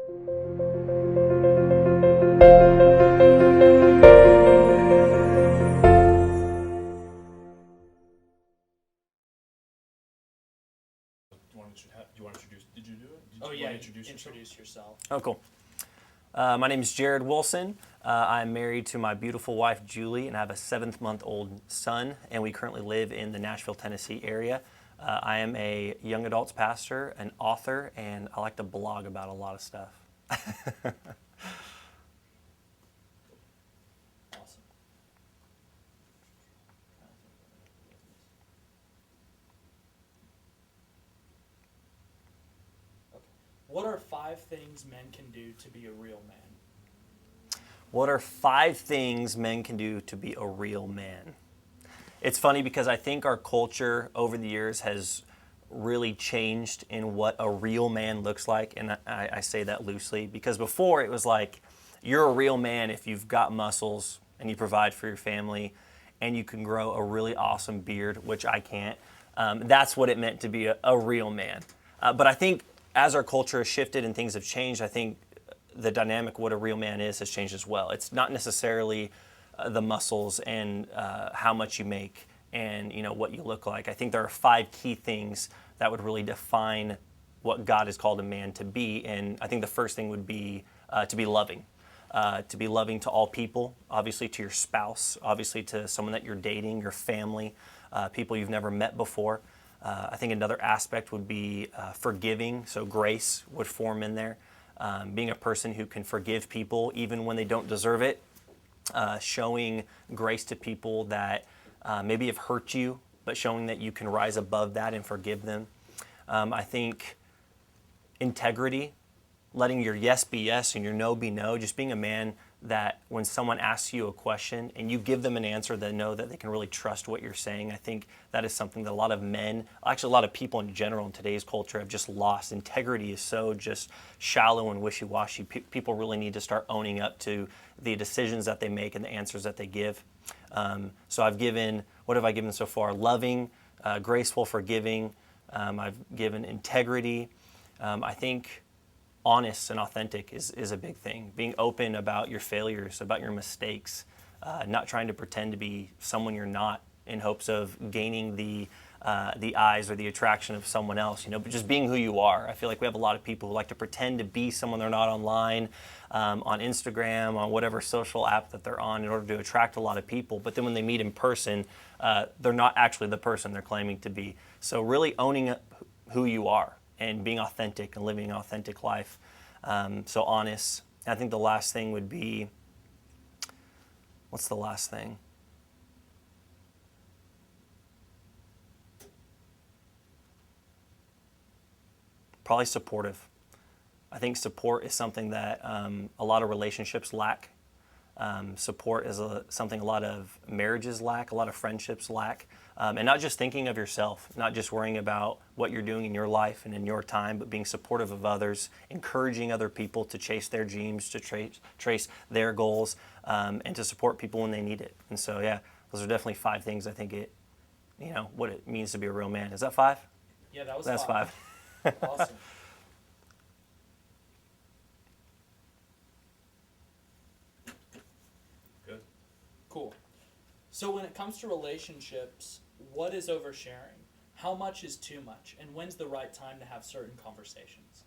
Do you want to introduce? Did you do it? Oh yeah, introduce yourself. Oh, cool. My name is Jarrid Wilson. I'm married to my beautiful wife, Julie, and I have a 7-month-old son, and we currently live in the Nashville, Tennessee area. I am a young adults pastor, an author, and I like to blog about a lot of stuff. Awesome. Okay. What are 5 things men can do to be a real man? What are 5 things men can do to be a real man? It's funny because I think our culture over the years has really changed in what a real man looks like, and I say that loosely because before it was like you're a real man if you've got muscles and you provide for your family and you can grow a really awesome beard, which I can't. That's what it meant to be a real man. But I think as our culture has shifted and things have changed, I think the dynamic of what a real man is has changed as well. It's not necessarily the muscles and how much you make and what you look like. I think there are 5 key things that would really define what God has called a man to be. And I think the first thing would be to be loving. To be loving to all people, obviously to your spouse, obviously to someone that you're dating, your family, people you've never met before. I think another aspect would be forgiving, so grace would form in there. Being a person who can forgive people even when they don't deserve it, showing grace to people that maybe have hurt you, but showing that you can rise above that and forgive them. I think integrity, letting your yes be yes and your no be no, just being a man that when someone asks you a question and you give them an answer, they know that they can really trust what you're saying. I think that is something that a lot of men, actually a lot of people in general in today's culture have just lost. Integrity is so just shallow and wishy-washy. People really need to start owning up to the decisions that they make and the answers that they give. So what have I given so far? Loving, graceful, forgiving. I've given integrity. I think honest and authentic is a big thing. Being open about your failures, about your mistakes, not trying to pretend to be someone you're not in hopes of gaining the eyes or the attraction of someone else, but just being who you are. I feel like we have a lot of people who like to pretend to be someone they're not online, on Instagram, on whatever social app that they're on in order to attract a lot of people. But then when they meet in person, they're not actually the person they're claiming to be. So really owning who you are and being authentic and living an authentic life. So honest. I think the last thing would be, what's the last thing? Probably supportive. I think support is something that a lot of relationships lack. Support is something a lot of marriages lack, a lot of friendships lack. And not just thinking of yourself, not just worrying about what you're doing in your life and in your time, but being supportive of others, encouraging other people to chase their dreams, to trace their goals, and to support people when they need it. And so, yeah, those are definitely 5 things I think what it means to be a real man. Is that 5? Yeah, That's 5. Awesome. Good. Cool. So when it comes to relationships, what is oversharing? How much is too much? And when's the right time to have certain conversations?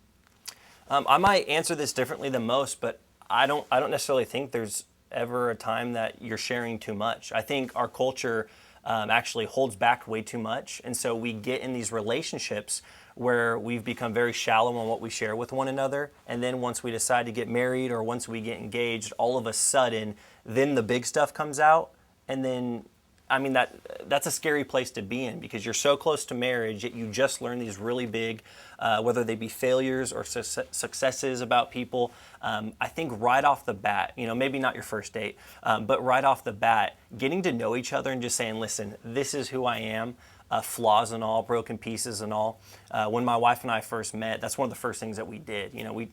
I might answer this differently than most, but I don't necessarily think there's ever a time that you're sharing too much. I think our culture actually holds back way too much, and so we get in these relationships where we've become very shallow on what we share with one another, and then once we decide to get married or once we get engaged, all of a sudden, then the big stuff comes out, and then that's a scary place to be in because you're so close to marriage, yet you just learn these really big, whether they be failures or successes about people. I think right off the bat, maybe not your first date, but right off the bat, getting to know each other and just saying, listen, this is who I am, flaws and all, broken pieces and all. When my wife and I first met, that's one of the first things that we did. We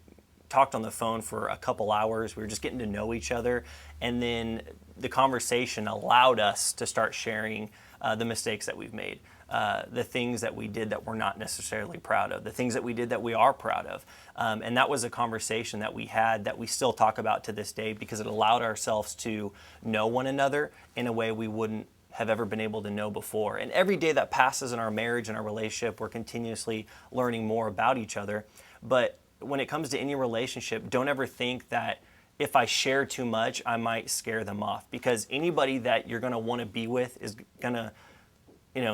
talked on the phone for a couple hours. We were just getting to know each other. And then the conversation allowed us to start sharing the mistakes that we've made. the things that we did that we're not necessarily proud of, the things that we did that we are proud of. And that was a conversation that we had that we still talk about to this day, because it allowed ourselves to know one another in a way we wouldn't have ever been able to know before. And every day that passes in our marriage and our relationship, we're continuously learning more about each other. But when it comes to any relationship, don't ever think that if I share too much, I might scare them off, because anybody that you're going to want to be with is going to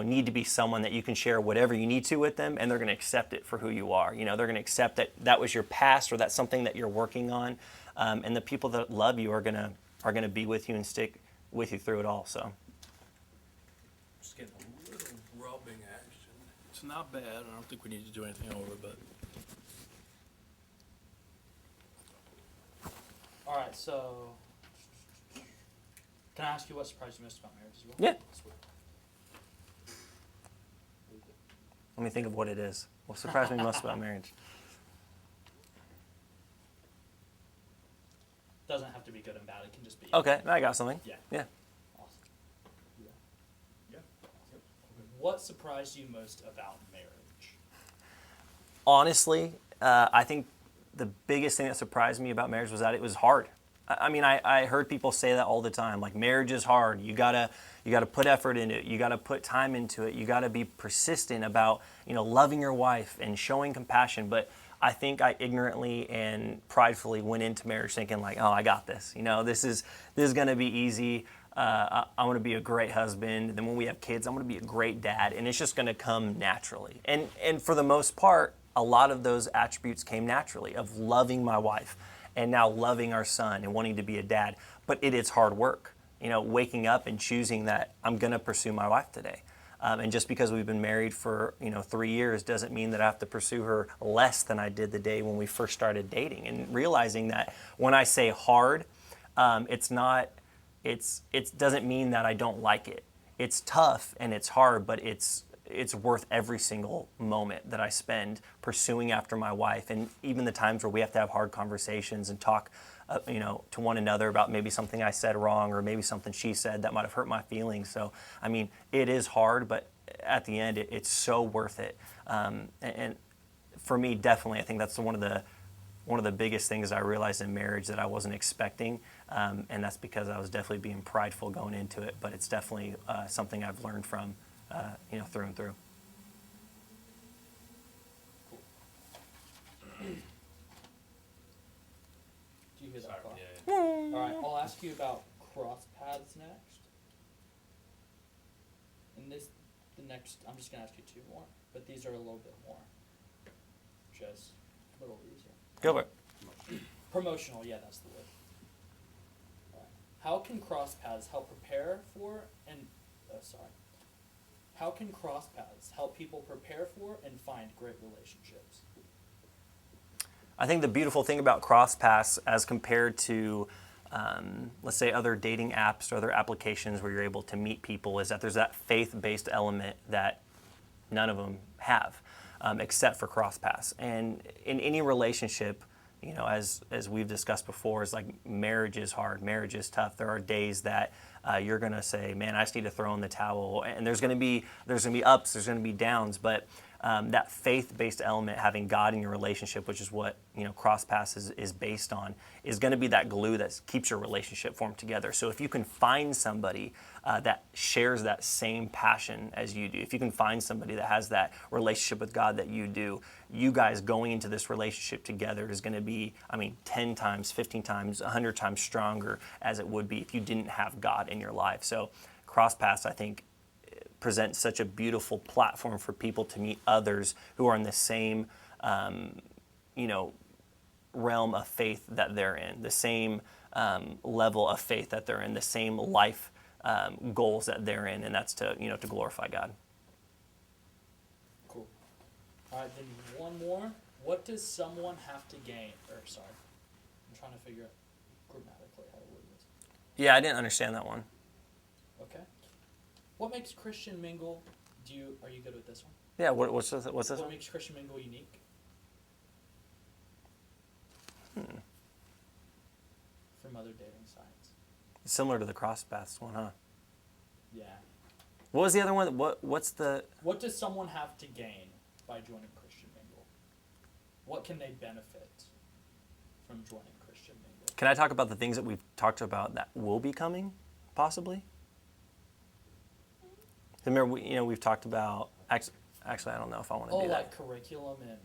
need to be someone that you can share whatever you need to with them, and they're going to accept it for who you are. They're going to accept that that was your past, or that's something that you're working on, and the people that love you are going to be with you and stick with you through it all. So, Just getting a little rubbing action. It's not bad. I don't think we need to do anything over, but All right, so can I ask you what surprised you most about marriage as well? Yeah. Sweet. let me think of what it is. What surprised me most about marriage? Doesn't have to be good and bad. It can just be. Okay, I got something. Yeah. Yeah. Awesome. Yeah. Yeah. Yep. What surprised you most about marriage? Honestly, I think the biggest thing that surprised me about marriage was that it was hard. I mean, I heard people say that all the time. Like, marriage is hard. You gotta put effort into it. You gotta put time into it. You gotta be persistent about loving your wife and showing compassion. But I think I ignorantly and pridefully went into marriage thinking like, oh, I got this. This is gonna be easy. I'm gonna be a great husband. Then when we have kids, I'm gonna be a great dad, and it's just gonna come naturally. And for the most part, a lot of those attributes came naturally, of loving my wife and now loving our son and wanting to be a dad. But it is hard work, waking up and choosing that I'm going to pursue my wife today. And just because we've been married for 3 years doesn't mean that I have to pursue her less than I did the day when we first started dating. And realizing that when I say hard, it doesn't mean that I don't like it. It's tough and it's hard, but it's worth every single moment that I spend pursuing after my wife, and even the times where we have to have hard conversations and talk, to one another about maybe something I said wrong or maybe something she said that might have hurt my feelings. So, I mean, it is hard, but at the end, it's so worth it. And for me, definitely, I think that's one of the biggest things I realized in marriage that I wasn't expecting, and that's because I was definitely being prideful going into it. But it's definitely something I've learned from. Through and through. Cool. Do you hear that? Sorry, Clock? yeah. All right, I'll ask you about CrossPaths next. And I'm just gonna ask you 2 more, but these are a little bit more, just a little easier. Go for it. Promotional, yeah, that's the word. All right. How can CrossPaths help prepare for How can CrossPaths help people prepare for and find great relationships? I think the beautiful thing about CrossPaths as compared to, let's say, other dating apps or other applications where you're able to meet people is that there's that faith-based element that none of them have, except for CrossPaths. And in any relationship, as we've discussed before, is like marriage is hard, marriage is tough. There are days that you're gonna say, "Man, I just need to throw in the towel," and there's gonna be ups, there's gonna be downs, but that faith-based element, having God in your relationship, which is what CrossPaths is based on, is going to be that glue that keeps your relationship formed together. So if you can find somebody that shares that same passion as you do, if you can find somebody that has that relationship with God that you do, you guys going into this relationship together is going to be, 10 times, 15 times, 100 times stronger as it would be if you didn't have God in your life. So CrossPaths, I think, presents such a beautiful platform for people to meet others who are in the same, realm of faith that they're in, the same level of faith that they're in, the same life goals that they're in, and that's to glorify God. Cool. All right, then one more. What does someone have to gain? I'm trying to figure out grammatically how to word this. Yeah, I didn't understand that one. Okay. What makes ChristianMingle? Are you good with this one? Yeah, what's this What one? makes ChristianMingle unique? From other dating sites. Similar to the CrossPaths one, huh? Yeah. What was the other one? What's the? What does someone have to gain by joining Christian Mingle? What can they benefit from joining Christian Mingle? Can I talk about the things that we've talked about that will be coming, possibly? Remember, we've talked about. Actually, I don't know if I want to do that. Like curriculum and.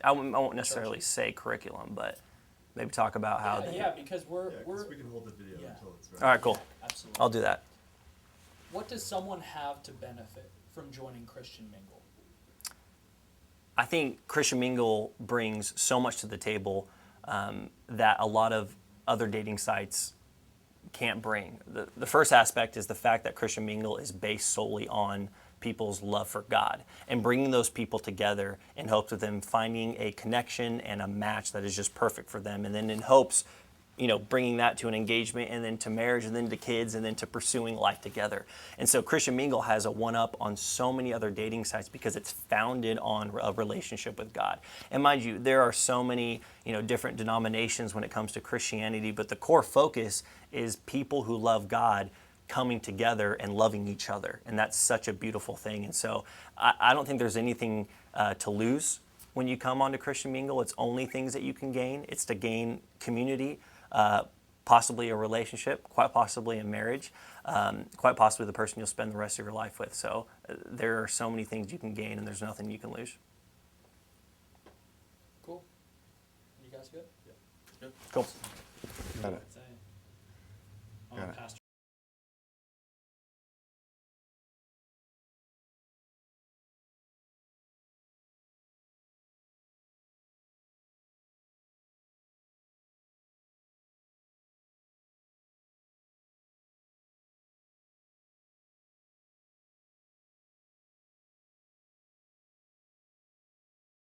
I won't necessarily say curriculum, but maybe talk about how. Yeah, because we're. Yeah, 'cause we can hold the video Yeah. until it's ready. All right, cool. Absolutely. I'll do that. What does someone have to benefit from joining Christian Mingle? I think Christian Mingle brings so much to the table that a lot of other dating sites can't bring. The first aspect is the fact that Christian Mingle is based solely on people's love for God and bringing those people together in hopes of them finding a connection and a match that is just perfect for them. And then in hopes, bringing that to an engagement and then to marriage and then to kids and then to pursuing life together. And so Christian Mingle has a one-up on so many other dating sites because it's founded on a relationship with God. And mind you, there are so many, different denominations when it comes to Christianity, but the core focus is people who love God coming together and loving each other. And that's such a beautiful thing. And so I don't think there's anything to lose when you come onto Christian Mingle. It's only things that you can gain. It's to gain community, possibly a relationship, quite possibly a marriage, quite possibly the person you'll spend the rest of your life with. So there are so many things you can gain, and there's nothing you can lose. Cool. You guys good? Good. Cool. Got it. Say. Got it. Pastor